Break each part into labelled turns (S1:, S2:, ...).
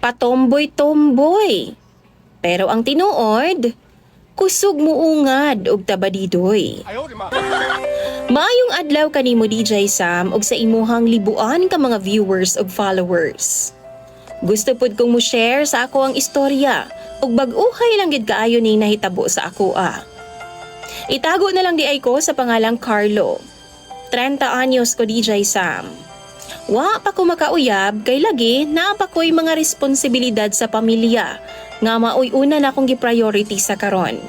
S1: patomboy-tomboy. Pero ang tinuod, kusog muungad og tabadidoy. Maayong adlaw kanimo DJ Sam og sa imuhang libuan ka mga viewers ug followers. Gusto pud kong mo-share sa ako ang istorya ug bag-uhay lang gid kaayo ning nahitabo sa ako. Itago na lang di ay ko sa pangalang Carlo. 30 anyos ko DJ Sam. Wa pa ko makauyab kay lagi naa pa ko'y mga responsibilidad sa pamilya nga maoy una na akong gi-priority sa karon.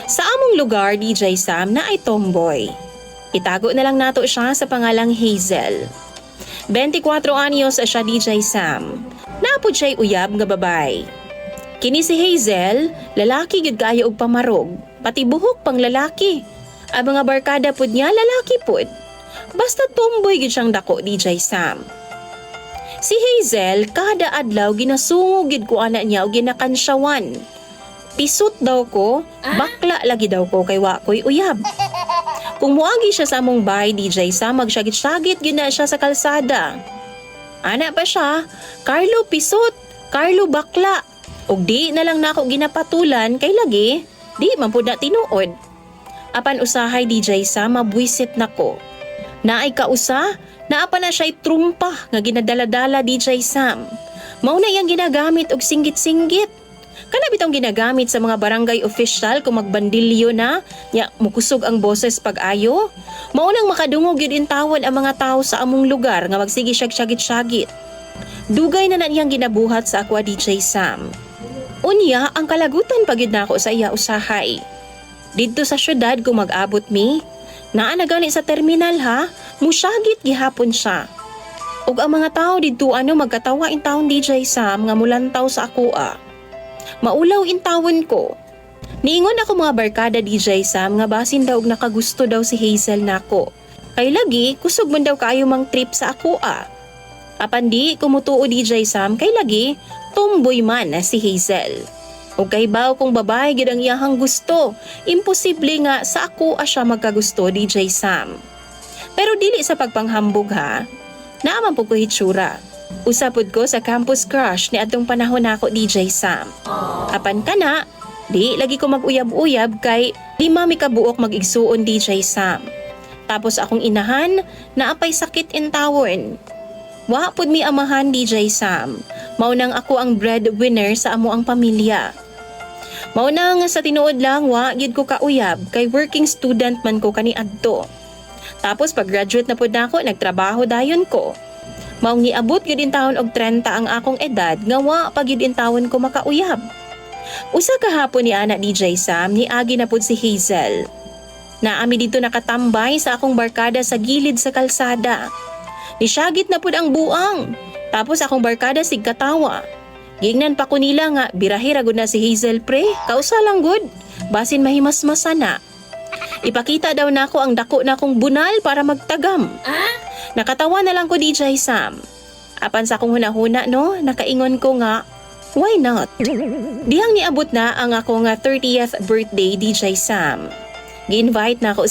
S1: Sa among lugar DJ Sam na ay tomboy. Itago na lang nato siya sa pangalang Hazel. 24 anyos siya DJ Sam. Napod siya'y uyab nga babay. Kini si Hazel, lalaki gid kaayo og pamarog, pati buhok pang lalaki. Ang mga barkada pud niya lalaki pud. Basta tomboy gid siyang dako DJ Sam. Si Hazel kada adlaw ginasungog gid ko ana niya og ginakansyawan. Pisot daw ko, bakla lagi daw ko kay wa ko'y uyab. Kung muagi siya sa among bahay DJ Sam, magsyagit-syagit gid na siya sa kalsada. Ana pa siya, Carlo pisot, Carlo bakla. Og di na lang nako ginapatulan kay lagi, di man pud na tinuod. Apan usahay DJ Sam, mabwisit nako. Naay kausa, naapa na siya'y trumpa nga ginadaladala DJ Sam. Mao na iyang ginagamit og singgit-singgit. Kana bitong ginagamit sa mga barangay official kung magbandilyo na, nya mukusog ang boses pag-ayo. Mao nang makadungog gyud intawon ang mga tawo sa among lugar nga magsige syagit-syagit. Dugay na iyang ginabuhat sa akwa DJ Sam. Unya ang kalagutan pagid nako sa iya usahay. Didto sa syudad kung mag-abot mi, naa na gani sa terminal ha, musyagit gihapon siya. Ug ang mga tao didto magkatawa in taon DJ Sam nga mulantaw sa ako. Maulaw in tawon ko. Niingon ako mga barkada DJ Sam nga basin daw og nakagusto daw si Hazel nako. Kay lagi kusog man daw kaayo mang trip sa ako. Apan di kumutuo DJ Sam kay lagi tomboy man si Hazel. O kay baw kung babae gid ang iyahang gusto, imposible nga sa ako siya magkagusto DJ Sam. Pero dili sa pagpanghambog ha, naaman po ko hitsura. Usapod ko sa campus crush ni atong panahon nako DJ Sam. Apan kana, di lagi ko mag-uyab-uyab kay lima mi kabuok mag-igsuon DJ Sam. Tapos akong inahan, naapay sakit in tawon. Wa pud mi amahan DJ Sam. Mao nang ako ang breadwinner sa amo ang pamilya. Mao nang sa tinuod lang wa gid ko kauyab kay working student man ko kani adto. Tapos pag graduate na pud nako nagtrabaho dayon ko. Mao niabot gid in taon og 30 ang akong edad nga wa pa gid in taon ko makauyab. Usa ka hapon ni ana DJ Sam ni agi na pud si Hazel. Naami dito nakatambay sa akong barkada sa gilid sa kalsada. Nisyagit na pud ang buang. Tapos akong barkada sig katawa. Gingnan pa ko nila nga birahira gud na si Hazel pre, kausa lang gud. Basin mahimas-masa na. Ipakita daw nako ang dako nakong bunal para magtagam. Nakatawa na lang ko DJ Sam. Apan sa akong hunahuna no, nakaingon ko nga, why not? Dihang niabot na ang akong 30th birthday DJ Sam. Gi-invite na ako